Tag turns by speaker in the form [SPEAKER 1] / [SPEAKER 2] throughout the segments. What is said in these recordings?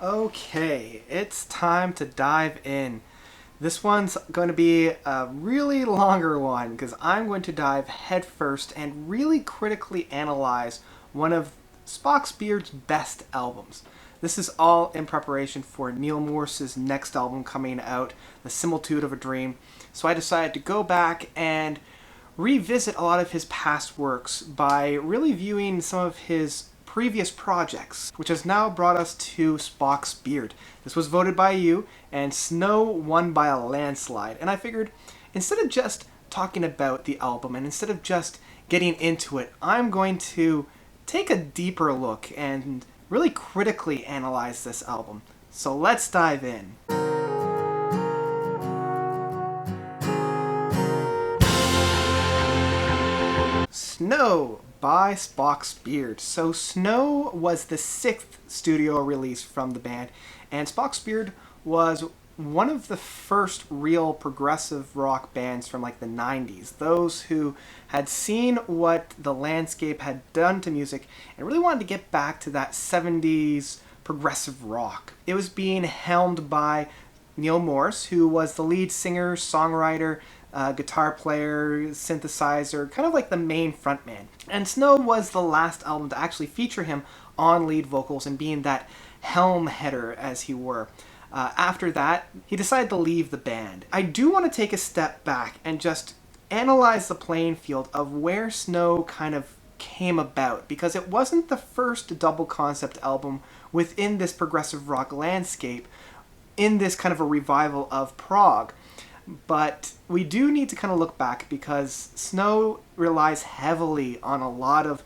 [SPEAKER 1] Okay, it's time to dive in. This one's going to be a really longer one because I'm going to dive headfirst and really critically analyze one of Spock's Beard's best albums. This is all in preparation for Neal Morse's next album coming out, The Similitude of a Dream. So I decided to go back and revisit a lot of his past works by really viewing some of his previous projects, which has now brought us to Spock's Beard. This was voted by you, and Snow won by a landslide. And I figured, instead of just talking about the album, and instead of just getting into it, I'm going to take a deeper look and really critically analyze this album. So let's dive in. Snow by Spock's Beard. So Snow was the sixth studio release from the band, and Spock's Beard was one of the first real progressive rock bands from like the 90s. Those who had seen what the landscape had done to music and really wanted to get back to that 70s progressive rock. It was being helmed by Neal Morse, who was the lead singer, songwriter, guitar player, synthesizer, kind of like the main frontman. And Snow was the last album to actually feature him on lead vocals and being that helm header, as he were. After that, he decided to leave the band. I do want to take a step back and just analyze the playing field of where Snow kind of came about, because it wasn't the first double concept album within this progressive rock landscape in this kind of a revival of prog. But we do need to kind of look back because Snow relies heavily on a lot of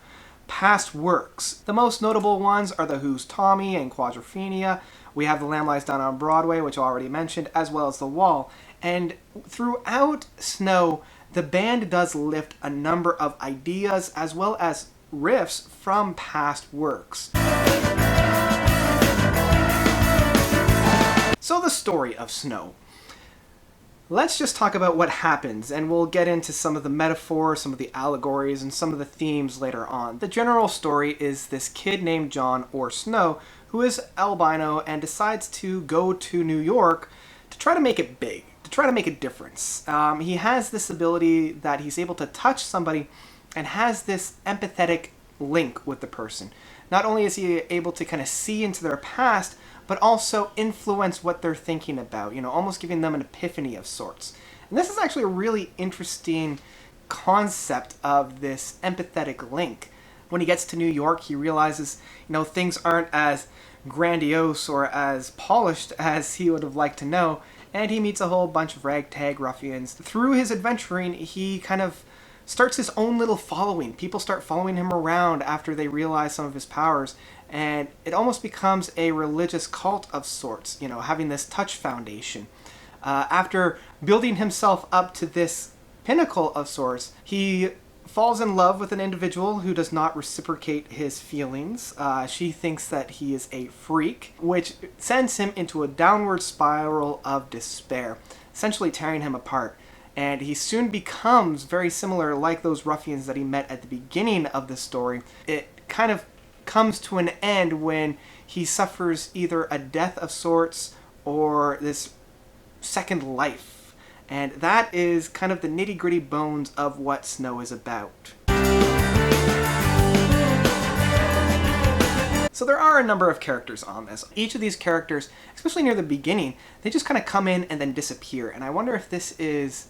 [SPEAKER 1] past works. The most notable ones are The Who's Tommy and Quadrophenia. We have The Lamb Lies Down on Broadway, which I already mentioned, as well as The Wall. And throughout Snow, the band does lift a number of ideas as well as riffs from past works. So the story of Snow. Let's just talk about what happens, and we'll get into some of the metaphors, some of the allegories, and some of the themes later on. The general story is this kid named John, or Snow, who is albino and decides to go to New York to try to make it big, to try to make a difference. He has this ability that he's able to touch somebody and has this empathetic link with the person. Not only is he able to kind of see into their past, but also influence what they're thinking about, almost giving them an epiphany of sorts. And this is actually a really interesting concept of this empathetic link. When he gets to New York, he realizes, things aren't as grandiose or as polished as he would have liked to know, and he meets a whole bunch of ragtag ruffians. Through his adventuring, he kind of starts his own little following. People start following him around after they realize some of his powers, and it almost becomes a religious cult of sorts, having this touch foundation. After building himself up to this pinnacle of sorts, he falls in love with an individual who does not reciprocate his feelings. She thinks that he is a freak, which sends him into a downward spiral of despair, essentially tearing him apart. And he soon becomes very similar, like those ruffians that he met at the beginning of the story. It kind of comes to an end when he suffers either a death of sorts or this second life. And that is kind of the nitty-gritty bones of what Snow is about. So there are a number of characters on this. Each of these characters, especially near the beginning, they just kind of come in and then disappear. And I wonder if this is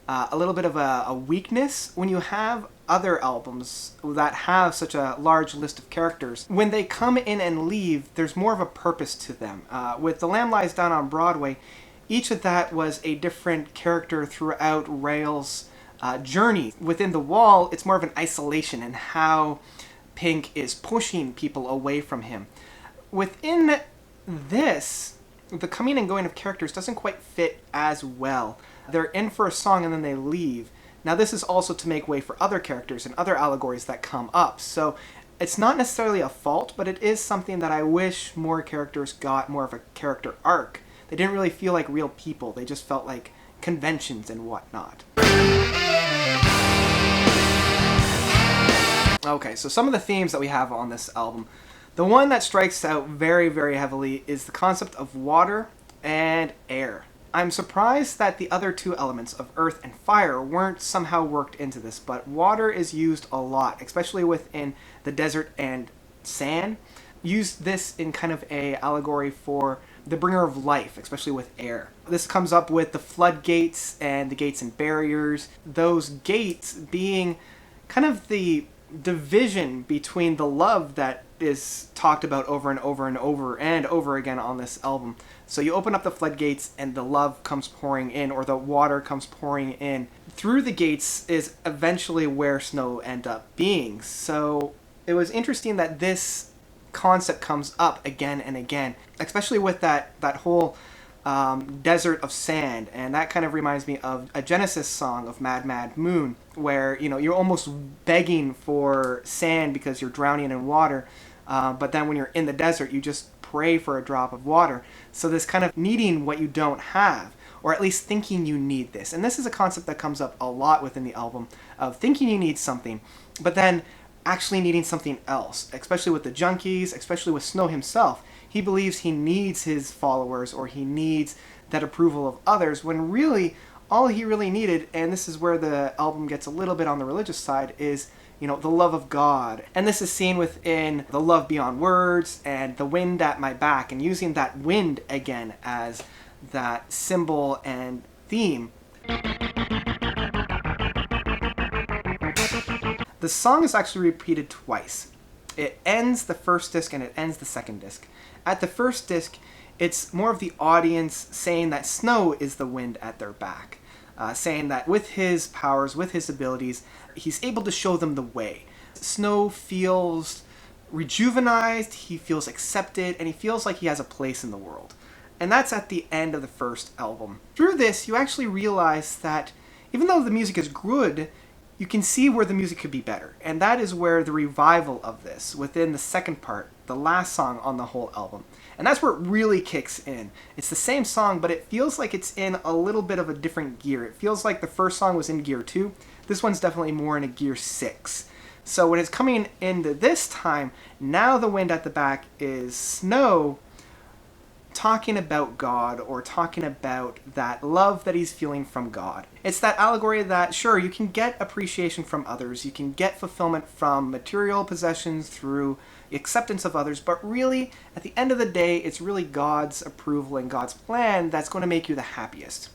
[SPEAKER 1] a little bit of a weakness when you have other albums that have such a large list of characters. When they come in and leave, there's more of a purpose to them. With The Lamb Lies Down on Broadway, each of that was a different character throughout Rail's journey. Within The Wall, it's more of an isolation and how Pink is pushing people away from him. Within this, the coming and going of characters doesn't quite fit as well. They're in for a song and then they leave. Now this is also to make way for other characters and other allegories that come up. So it's not necessarily a fault, but it is something that I wish more characters got more of a character arc. They didn't really feel like real people. They just felt like conventions and whatnot. Okay, so some of the themes that we have on this album. The one that strikes out very, very heavily is the concept of water and air. I'm surprised that the other two elements of earth and fire weren't somehow worked into this, but water is used a lot, especially within the desert and sand. Use this in kind of a allegory for the bringer of life, especially with air. This comes up with the floodgates and the gates and barriers. Those gates being kind of the division between the love that is talked about over and over and over and over again on this album. So you open up the floodgates and the love comes pouring in, or the water comes pouring in. Through the gates is eventually where Snow end up being. So it was interesting that this concept comes up again and again, especially with that whole desert of sand, and that kind of reminds me of a Genesis song of Mad Mad Moon, where you're almost begging for sand because you're drowning in water, but then when you're in the desert you just pray for a drop of water. So this kind of needing what you don't have, or at least thinking you need this, and this is a concept that comes up a lot within the album, of thinking you need something but then actually needing something else, especially with the Junkies, especially with Snow himself. He believes he needs his followers, or he needs that approval of others, when really all he really needed, and this is where the album gets a little bit on the religious side, is the love of God. And this is seen within the love beyond words and the wind at my back, and using that wind again as that symbol and theme. The song is actually repeated twice. It ends the first disc and it ends the second disc. At the first disc, it's more of the audience saying that Snow is the wind at their back, saying that with his powers, with his abilities, he's able to show them the way. Snow feels rejuvenized, he feels accepted, and he feels like he has a place in the world. And that's at the end of the first album. Through this, you actually realize that even though the music is good, you can see where the music could be better. And that is where the revival of this, within the second part, the last song on the whole album. And that's where it really kicks in. It's the same song, but it feels like it's in a little bit of a different gear. It feels like the first song was in gear 2. This one's definitely more in a gear 6. So when it's coming into this time, now the wind at the back is Snow talking about God, or talking about that love that he's feeling from God. It's that allegory that, sure, you can get appreciation from others, you can get fulfillment from material possessions through the acceptance of others, but really, at the end of the day, it's really God's approval and God's plan that's going to make you the happiest.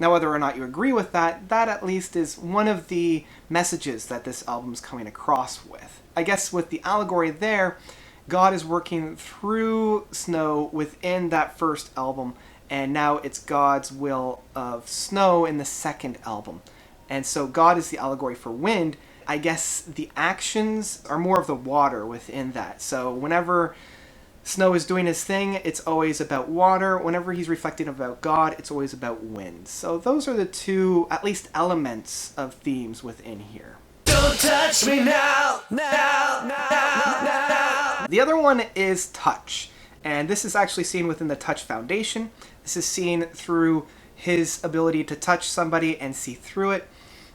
[SPEAKER 1] Now, whether or not you agree with that, that at least is one of the messages that this album's coming across with. I guess with the allegory there, God is working through Snow within that first album, and now it's God's will of Snow in the second album. And so God is the allegory for wind. I guess the actions are more of the water within that. So whenever Snow is doing his thing, it's always about water. Whenever he's reflecting about God, it's always about wind. So those are the two, at least, elements of themes within here.
[SPEAKER 2] Don't touch me now, now, now, now.
[SPEAKER 1] The other one is touch, and this is actually seen within the Touch Foundation. This is seen through his ability to touch somebody and see through it.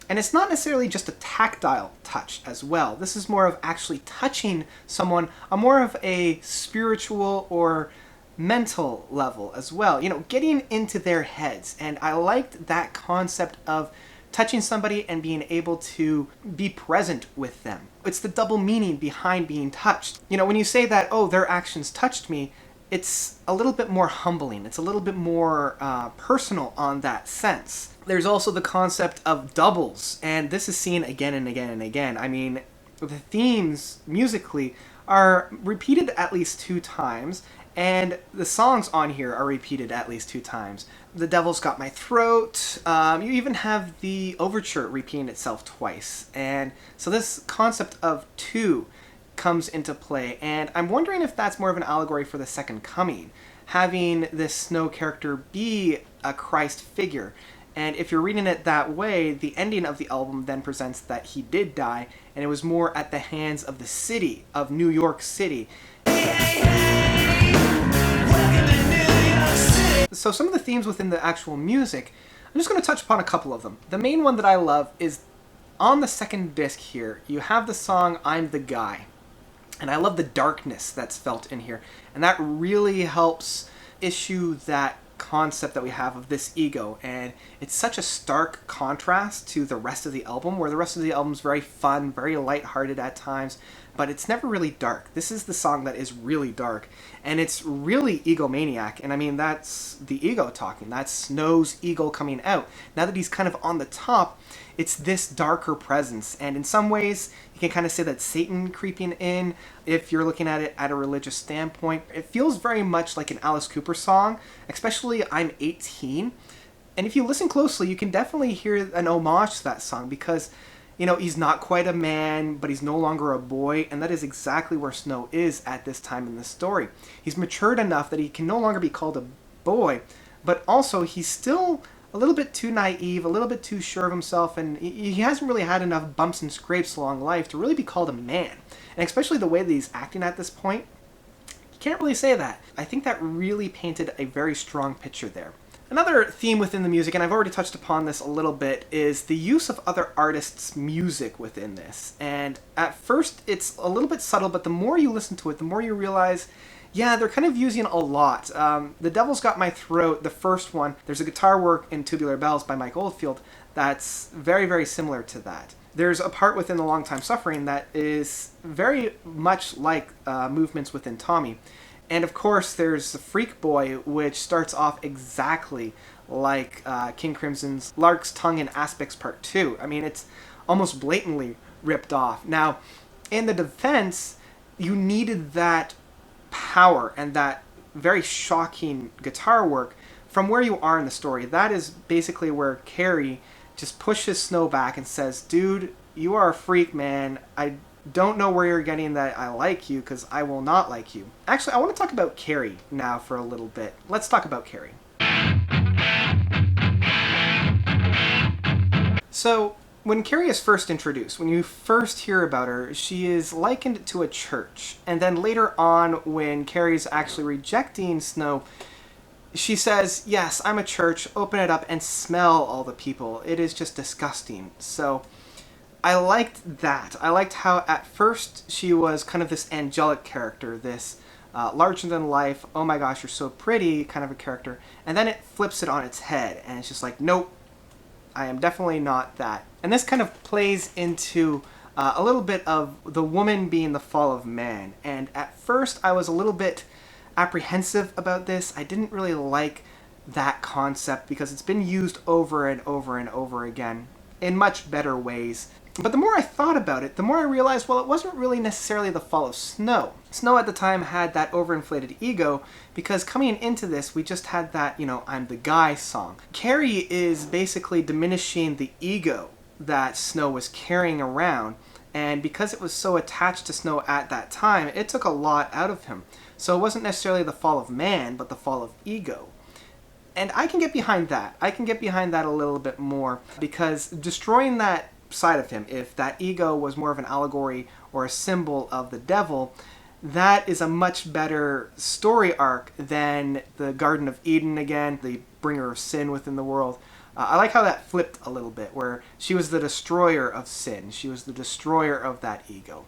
[SPEAKER 1] And it's not necessarily just a tactile touch as well. This is more of actually touching someone on more of a spiritual or mental level as well. Getting into their heads. And I liked that concept of touching somebody and being able to be present with them. It's the double meaning behind being touched. When you say that, oh, their actions touched me, it's a little bit more humbling. It's a little bit more personal on that sense. There's also the concept of doubles, and this is seen again and again and again. I mean, the themes musically are repeated at least 2 times, and the songs on here are repeated at least 2 times. The Devil's Got My Throat. You even have the overture repeating itself twice. And so this concept of 2 comes into play. And I'm wondering if that's more of an allegory for the second coming, having this Snow character be a Christ figure. And if you're reading it that way, the ending of the album then presents that he did die, and it was more at the hands of the city of New York City. So some of the themes within the actual music, I'm just going to touch upon a couple of them. The main one that I love is on the second disc here, you have the song I'm the Guy. And I love the darkness that's felt in here. And that really helps issue that concept that we have of this ego. And it's such a stark contrast to the rest of the album, where the rest of the album's very fun, very lighthearted at times, but it's never really dark. This is the song that is really dark, and it's really egomaniac. And I mean, that's the ego talking. That's Snow's ego coming out. Now that he's kind of on the top, it's this darker presence. And in some ways, you can kind of say that Satan creeping in, if you're looking at it at a religious standpoint. It feels very much like an Alice Cooper song, especially I'm 18. And if you listen closely, you can definitely hear an homage to that song, because he's not quite a man, but he's no longer a boy, and that is exactly where Snow is at this time in the story. He's matured enough that he can no longer be called a boy, but also he's still a little bit too naive, a little bit too sure of himself, and he hasn't really had enough bumps and scrapes along life to really be called a man. And especially the way that he's acting at this point, you can't really say that. I think that really painted a very strong picture there. Another theme within the music, and I've already touched upon this a little bit, is the use of other artists' music within this. And at first, it's a little bit subtle, but the more you listen to it, the more you realize, yeah, they're kind of using a lot. The Devil's Got My Throat, the first one, there's a guitar work in Tubular Bells by Mike Oldfield that's very, very similar to that. There's a part within The Long Time Suffering that is very much like movements within Tommy. And of course, there's the Freak Boy, which starts off exactly like King Crimson's Lark's Tongue in Aspects Part 2. I mean, it's almost blatantly ripped off. Now, in the defense, you needed that power and that very shocking guitar work from where you are in the story. That is basically where Carrie just pushes Snow back and says, dude, you are a freak, man. I don't know where you're getting that I like you, because I will not like you. Actually, I want to talk about Carrie now for a little bit. Let's talk about Carrie. So, when Carrie is first introduced, when you first hear about her, she is likened to a church. And then later on, when Carrie's actually rejecting Snow, she says, yes, I'm a church, open it up and smell all the people. It is just disgusting. So I liked that. I liked how at first she was kind of this angelic character, this larger than life, oh my gosh, you're so pretty kind of a character. And then it flips it on its head and it's just like, nope, I am definitely not that. And this kind of plays into a little bit of the woman being the fall of man. And at first I was a little bit apprehensive about this. I didn't really like that concept because it's been used over and over and over again in much better ways. But the more I thought about it, the more I realized, well, it wasn't really necessarily the fall of Snow. Snow at the time had that overinflated ego because coming into this, we just had that, I'm the guy song. Carrie is basically diminishing the ego that Snow was carrying around. And because it was so attached to Snow at that time, it took a lot out of him. So it wasn't necessarily the fall of man, but the fall of ego. And I can get behind that. I can get behind that a little bit more because destroying that side of him, if that ego was more of an allegory or a symbol of the devil, that is a much better story arc than the Garden of Eden again, the bringer of sin within the world. I like how that flipped a little bit, where she was the destroyer of sin. She was the destroyer of that ego.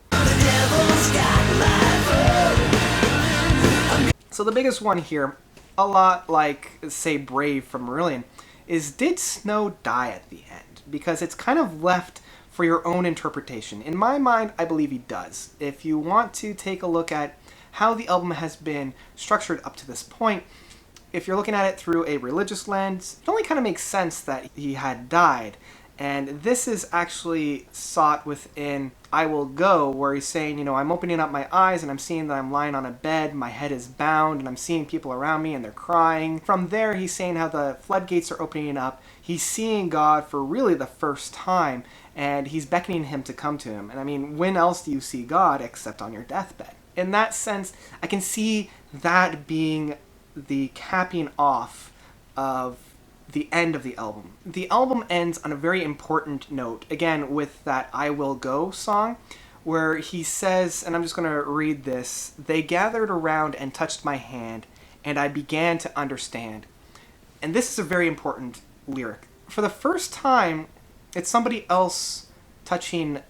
[SPEAKER 1] So the biggest one here, a lot like, say, Brave from Marillion, is did Snow die at the end? Because it's kind of left for your own interpretation. In my mind, I believe he does. If you want to take a look at how the album has been structured up to this point, if you're looking at it through a religious lens, it only kind of makes sense that he had died. And this is actually sought within I Will Go, where he's saying, I'm opening up my eyes and I'm seeing that I'm lying on a bed, my head is bound, and I'm seeing people around me and they're crying. From there, he's saying how the floodgates are opening up. He's seeing God for really the first time, and he's beckoning him to come to him. And I mean, when else do you see God except on your deathbed? In that sense, I can see that being the capping off of the end of the album. The album ends on a very important note, again with that I Will Go song, where he says, and I'm just going to read this, "They gathered around and touched my hand, and I began to understand." And this is a very important lyric. For the first time, it's somebody else touching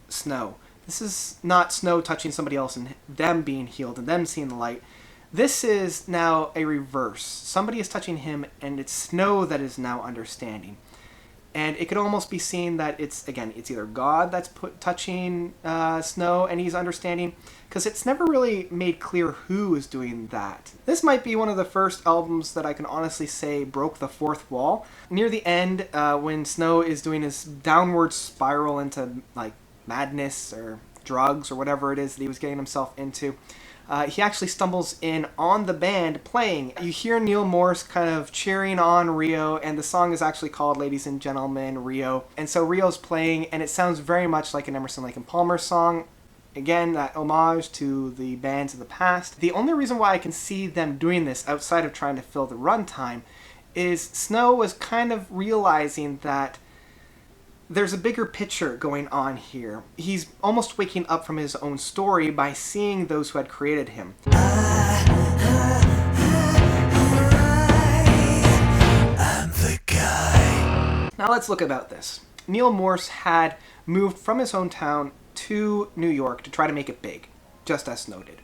[SPEAKER 1] Snow. This is not Snow touching somebody else and them being healed and them seeing the light. This is now a reverse. Somebody is touching him, and it's Snow that is now understanding. And it could almost be seen that it's either God that's touching Snow and he's understanding, because it's never really made clear who is doing that. This might be one of the first albums that I can honestly say broke the fourth wall. Near the end, when Snow is doing his downward spiral into like madness or drugs or whatever it is that he was getting himself into, he actually stumbles in on the band playing. You hear Neal Morse kind of cheering on Rio, and the song is actually called Ladies and Gentlemen, Rio. And so Rio's playing, and it sounds very much like an Emerson, Lake and Palmer song. Again, that homage to the bands of the past. The only reason why I can see them doing this outside of trying to fill the runtime is Snow was kind of realizing that there's a bigger picture going on here. He's almost waking up from his own story by seeing those who had created him.
[SPEAKER 2] I'm the guy.
[SPEAKER 1] Now let's look about this. Neal Morse had moved from his hometown to New York to try to make it big, just as Snow did.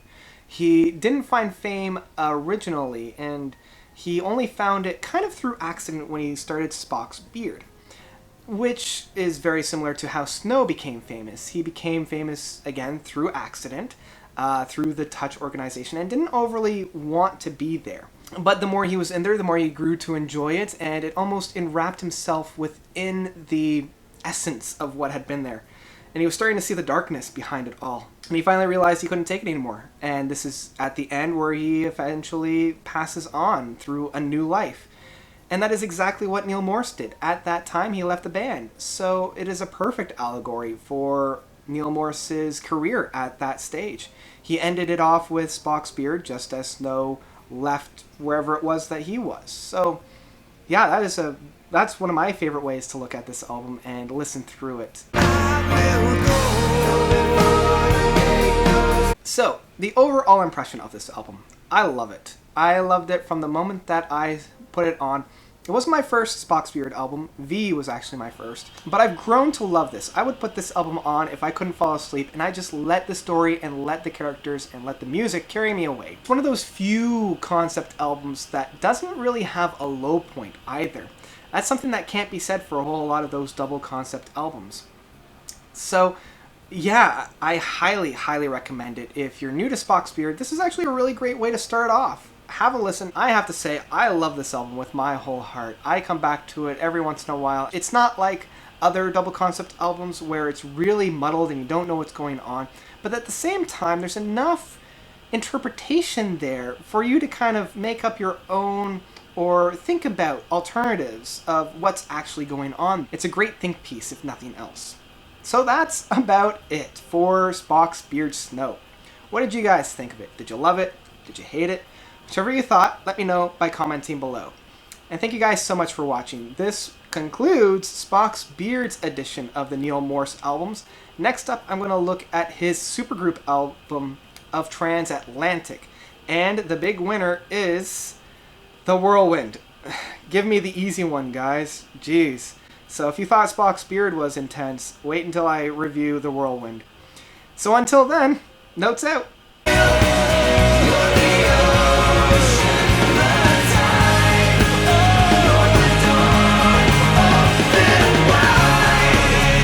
[SPEAKER 1] He didn't find fame originally, and he only found it kind of through accident when he started Spock's Beard, which is very similar to how Snow became famous. He became famous, again, through accident, through the Touch organization, and didn't overly want to be there. But the more he was in there, the more he grew to enjoy it, and it almost enwrapped himself within the essence of what had been there. And he was starting to see the darkness behind it all. And he finally realized he couldn't take it anymore. And this is at the end where he eventually passes on through a new life. And that is exactly what Neal Morse did. At that time, he left the band. So it is a perfect allegory for Neal Morse's career at that stage. He ended it off with Spock's Beard, just as Snow left wherever it was that he was. So, yeah, that's one of my favorite ways to look at this album and listen through it. So, the overall impression of this album. I love it. I loved it from the moment that I put it on. It wasn't my first Spock's Beard album. V was actually my first. But I've grown to love this. I would put this album on if I couldn't fall asleep, and I just let the story and let the characters and let the music carry me away. It's one of those few concept albums that doesn't really have a low point either. That's something that can't be said for a whole lot of those double concept albums. So, yeah, I highly, highly recommend it. If you're new to Spock's Beard, this is actually a really great way to start off. Have a listen. I have to say, I love this album with my whole heart. I come back to it every once in a while. It's not like other double concept albums where it's really muddled and you don't know what's going on. But at the same time, there's enough interpretation there for you to kind of make up your own or think about alternatives of what's actually going on. It's a great think piece, if nothing else. So that's about it for Spock's Beard Snow. What did you guys think of it? Did you love it? Did you hate it? Whichever you thought, let me know by commenting below. And thank you guys so much for watching. This concludes Spock's Beard's edition of the Neal Morse albums. Next up, I'm going to look at his supergroup album of Transatlantic. And the big winner is The Whirlwind. Give me the easy one, guys. Jeez. So if you thought Spock's Beard was intense, wait until I review The Whirlwind. So until then, notes out.
[SPEAKER 2] You're the ocean.